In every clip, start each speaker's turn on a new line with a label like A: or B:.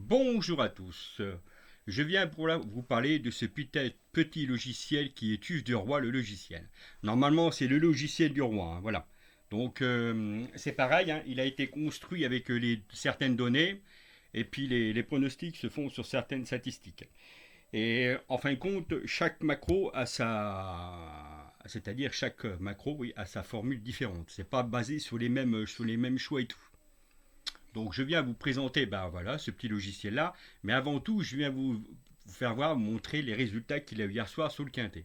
A: Bonjour à tous. Je viens pour vous parler de ce petit logiciel qui est Tuche de Roi, le logiciel. Normalement, c'est le logiciel du roi, hein, voilà. Donc, c'est pareil, hein, il a été construit avec certaines données, et puis les pronostics se font sur certaines statistiques. Et en fin de compte, chaque macro a sa. C'est-à-dire chaque macro, oui, a sa formule différente. C'est pas basé sur les mêmes choix et tout. Donc je viens vous présenter voilà, ce petit logiciel-là, mais avant tout, je viens vous faire voir, vous montrer les résultats qu'il a eu hier soir sur le quintet.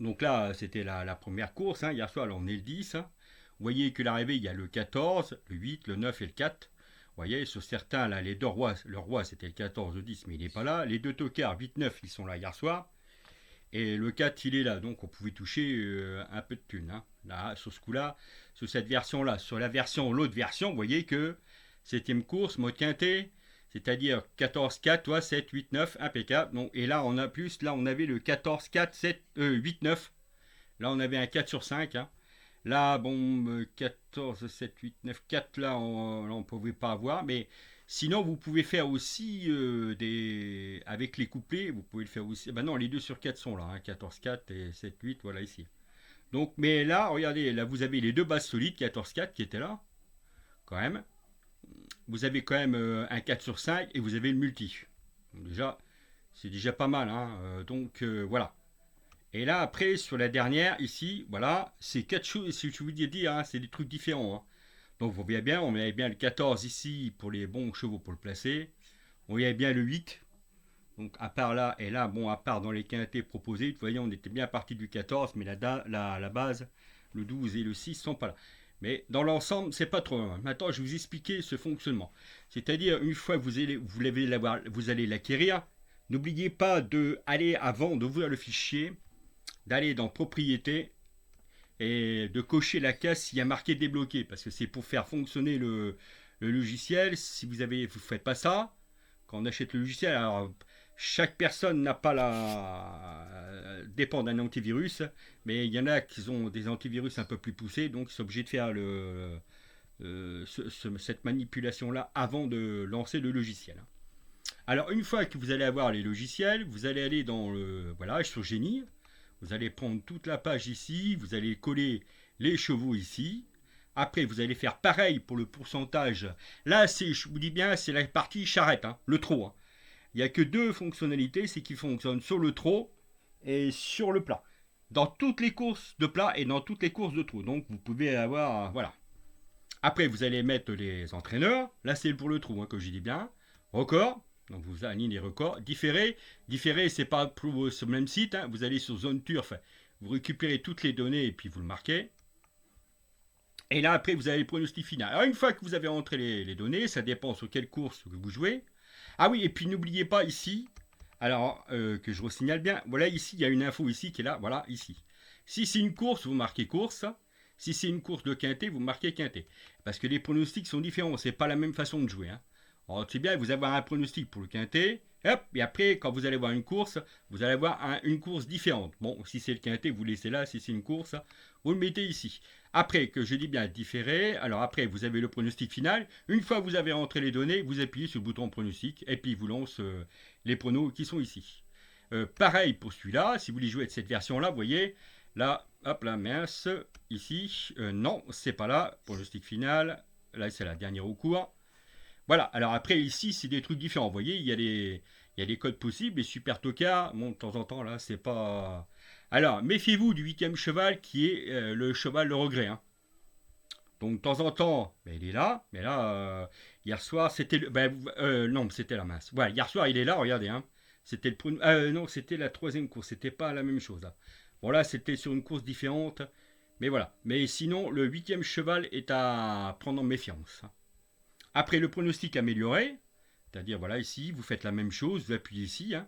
A: Donc là, c'était la première course, hein. Hier soir, alors on est le 10, hein. Vous voyez que l'arrivée, il y a le 14, le 8, le 9 et le 4. Vous voyez, sur certains, là, les deux rois, le roi c'était le 14, le 10, mais il n'est pas là. Les deux tocards, 8, 9, ils sont là hier soir. Et le 4, il est là, donc on pouvait toucher un peu de thunes, hein. Là, sur ce coup-là, sur cette version-là. Sur l'autre version, vous voyez que septième course, mode quintet, c'est-à-dire 14, 4, toi, 7, 8, 9, impeccable. Donc, et là, on a plus, là, on avait le 14, 4, 7, 8, 9. Là, on avait un 4 sur 5, hein. Là, bon, 14, 7, 8, 9, 4, là, on ne pouvait pas avoir. Mais sinon, vous pouvez faire aussi avec les couplets, vous pouvez le faire aussi. Ben non, les 2 sur 4 sont là, hein, 14, 4 et 7, 8, voilà ici. Donc, mais là, regardez, là, vous avez les deux bases solides, 14, 4 qui étaient là, quand même. Vous avez quand même un 4 sur 5 et vous avez le multi. Donc déjà, c'est déjà pas mal, hein. Voilà. Et là, après, sur la dernière, ici, voilà, c'est quatre choses, si je vous dis, hein, c'est des trucs différents, hein. Donc, vous voyez bien, on avait bien le 14 ici pour les bons chevaux pour le placer. On voyait bien le 8. Donc, à part là, et là, bon, à part dans les quintés proposés, vous voyez, on était bien parti du 14, mais la base, le 12 et le 6 sont pas là. Mais dans l'ensemble, c'est pas trop loin. Maintenant, je vais vous expliquer ce fonctionnement. C'est-à-dire, une fois que vous allez l'acquérir, n'oubliez pas d'aller, avant d'ouvrir le fichier, d'aller dans Propriétés et de cocher la case s'il y a marqué débloqué, parce que c'est pour faire fonctionner le logiciel. Si vous ne faites pas ça, quand on achète le logiciel, alors chaque personne n'a pas dépend d'un antivirus, mais il y en a qui ont des antivirus un peu plus poussés, donc ils sont obligés de faire cette manipulation-là avant de lancer le logiciel. Alors une fois que vous allez avoir les logiciels, vous allez aller voilà, sur Génie. Vous allez prendre toute la page ici, vous allez coller les chevaux ici. Après, vous allez faire pareil pour le pourcentage. Là, je vous dis bien, c'est la partie charrette, hein, le trot, hein. Il n'y a que deux fonctionnalités, c'est qu'ils fonctionnent sur le trot et sur le plat. Dans toutes les courses de plat et dans toutes les courses de trot. Donc, vous pouvez avoir, voilà. Après, vous allez mettre les entraîneurs. Là, c'est pour le trou, hein, que je dis bien. Record. Donc, vous alignez les records. Différé. Différé, c'est pas pour ce même site, hein. Vous allez sur Zone Turf. Vous récupérez toutes les données et puis vous le marquez. Et là, après, vous avez le pronostic final. Alors, une fois que vous avez rentré les données, ça dépend sur quelle course que vous jouez. Ah oui, et puis n'oubliez pas ici, alors que je vous signale bien, voilà ici, il y a une info ici qui est là, voilà ici. Si c'est une course, vous marquez course. Si c'est une course de quintet, vous marquez quintet. Parce que les pronostics sont différents, c'est pas la même façon de jouer, hein. Alors, c'est bien, vous avez un pronostic pour le quintet, hop, et après, quand vous allez voir une course, vous allez voir une course différente. Bon, si c'est le quintet, vous laissez là, si c'est une course, vous le mettez ici. Après, que je dis bien différé, alors après, vous avez le pronostic final. Une fois que vous avez rentré les données, vous appuyez sur le bouton pronostic, et puis il vous lance les pronos qui sont ici. Pareil pour celui-là, si vous voulez jouer de cette version-là, vous voyez, là, hop là, mince, ici, non, c'est pas là, pronostic final, là c'est la dernière au cours. Voilà, alors après ici c'est des trucs différents, vous voyez, il y a des codes possibles, les super tocards, bon de temps en temps là c'est pas... Alors méfiez-vous du huitième cheval qui est le cheval le regret, hein. Donc de temps en temps, ben, il est là, mais là, hier soir c'était... non, c'était la mince. Voilà, hier soir il est là, regardez, hein. C'était non, c'était la troisième course, c'était pas la même chose là. Bon là c'était sur une course différente, mais voilà. Mais sinon le huitième cheval est à prendre en méfiance, hein. Après le pronostic amélioré, c'est-à-dire voilà ici, vous faites la même chose, vous appuyez ici, hein,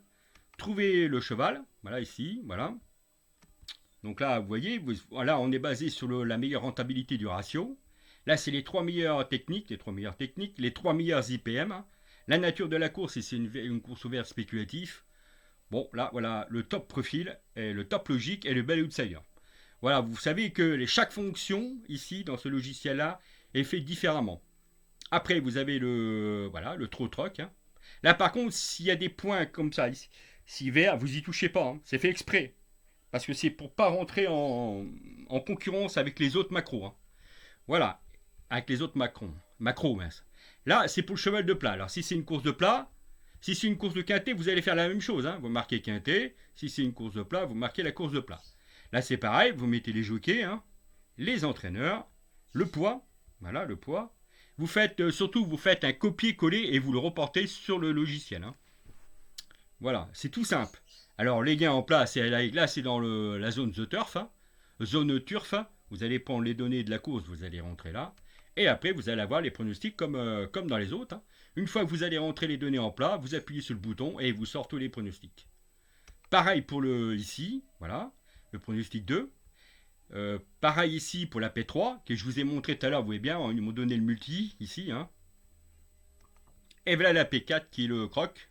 A: trouvez le cheval, voilà ici, voilà. Donc là, vous voyez, voilà, on est basé sur la meilleure rentabilité du ratio. Là, c'est les trois meilleures techniques, les trois meilleures IPM, hein. La nature de la course, c'est une course ouverte spéculative. Bon, là, voilà, le top profil, et le top logique et le bel outsider. Voilà, vous savez que chaque fonction, ici, dans ce logiciel-là, est fait différemment. Après, vous avez le, voilà, le trot troc. Hein. Là, par contre, s'il y a des points comme ça, ici vert, vous y touchez pas. Hein. C'est fait exprès. Parce que c'est pour pas rentrer en concurrence avec les autres macros. Hein. Voilà, avec les autres macros, mince. Là, c'est pour le cheval de plat. Alors, si c'est une course de plat, si c'est une course de quintet, vous allez faire la même chose. Hein. Vous marquez quintet. Si c'est une course de plat, vous marquez la course de plat. Là, c'est pareil. Vous mettez les jockeys, hein, les entraîneurs, le poids. Voilà, le poids. Vous faites, surtout, vous faites un copier-coller et vous le reportez sur le logiciel. Hein. Voilà, c'est tout simple. Alors, les gains en place, là, c'est dans la zone The Turf. Hein. Zone turf. Hein. Vous allez prendre les données de la course, vous allez rentrer là. Et après, vous allez avoir les pronostics comme dans les autres. Hein. Une fois que vous allez rentrer les données en plat, vous appuyez sur le bouton et vous sortez les pronostics. Pareil pour le ici, voilà, le pronostic 2. Pareil ici pour la P3, que je vous ai montré tout à l'heure, vous voyez bien, ils m'ont donné le multi ici. Hein. Et voilà la P4 qui est le croc.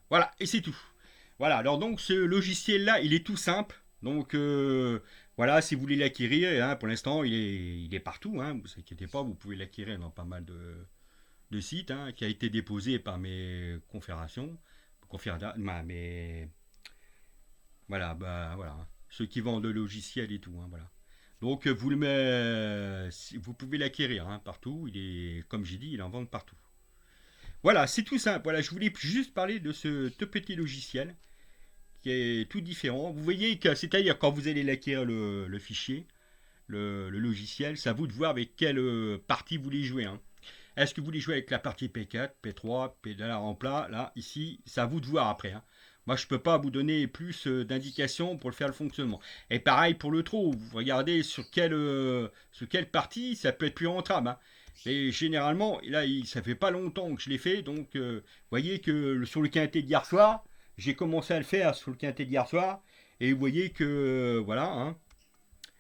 A: Voilà, et c'est tout. Voilà, alors donc ce logiciel-là, il est tout simple. Donc voilà, si vous voulez l'acquérir, hein, pour l'instant, il est partout. Hein, vous inquiétez pas, vous pouvez l'acquérir dans pas mal de sites, hein, qui a été déposé par mes confédérations, mes, voilà, bah voilà, ceux qui vendent le logiciel et tout, hein, voilà. Donc vous pouvez l'acquérir hein, partout. Il est, comme j'ai dit, il en vend partout. Voilà, c'est tout simple. Voilà, je voulais juste parler de ce tout petit logiciel qui est tout différent. Vous voyez que, c'est-à-dire quand vous allez l'acquérir le fichier, le logiciel, c'est à vous de voir avec quelle partie vous voulez jouer. Hein. Est-ce que vous voulez jouer avec la partie P4, P3, P en plat, là, ici, c'est à vous de voir après. Hein. Moi, je ne peux pas vous donner plus d'indications pour le faire le fonctionnement. Et pareil pour le trot, vous regardez sur quelle partie ça peut être plus rentable. Hein. Et généralement, là, ça fait pas longtemps que je l'ai fait, donc vous voyez que sur le quintet d'hier soir, j'ai commencé à le faire sur le quintet d'hier soir, et vous voyez que, voilà, hein,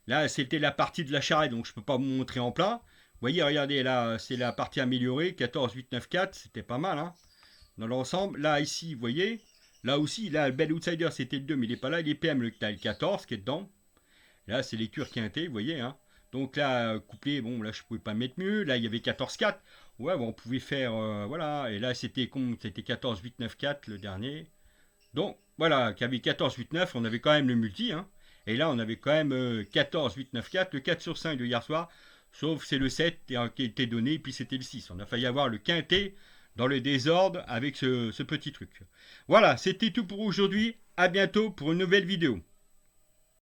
A: là, c'était la partie de la charrette, donc je ne peux pas vous montrer en plat. Vous voyez, regardez, là, c'est la partie améliorée, 14, 8, 9, 4, c'était pas mal, hein, dans l'ensemble. Là, ici, vous voyez, là aussi, là, le bel outsider, c'était le 2, mais il n'est pas là. Il est PM, le 14 qui est dedans. Là, c'est les cures quintées, vous voyez, hein. Donc là, couplé, bon, là, je ne pouvais pas mettre mieux. Là, il y avait 14-4. Ouais, bon, on pouvait faire, voilà. Et là, c'était 14-8-9-4 le dernier. Donc, voilà, qu'il y avait 14-8-9, on avait quand même le multi, hein. Et là, on avait quand même 14-8-9-4, le 4 sur 5 de hier soir. Sauf c'est le 7 qui était donné, et puis c'était le 6. On a failli avoir le quintet dans le désordre avec ce petit truc. Voilà, c'était tout pour aujourd'hui. À bientôt pour une nouvelle vidéo.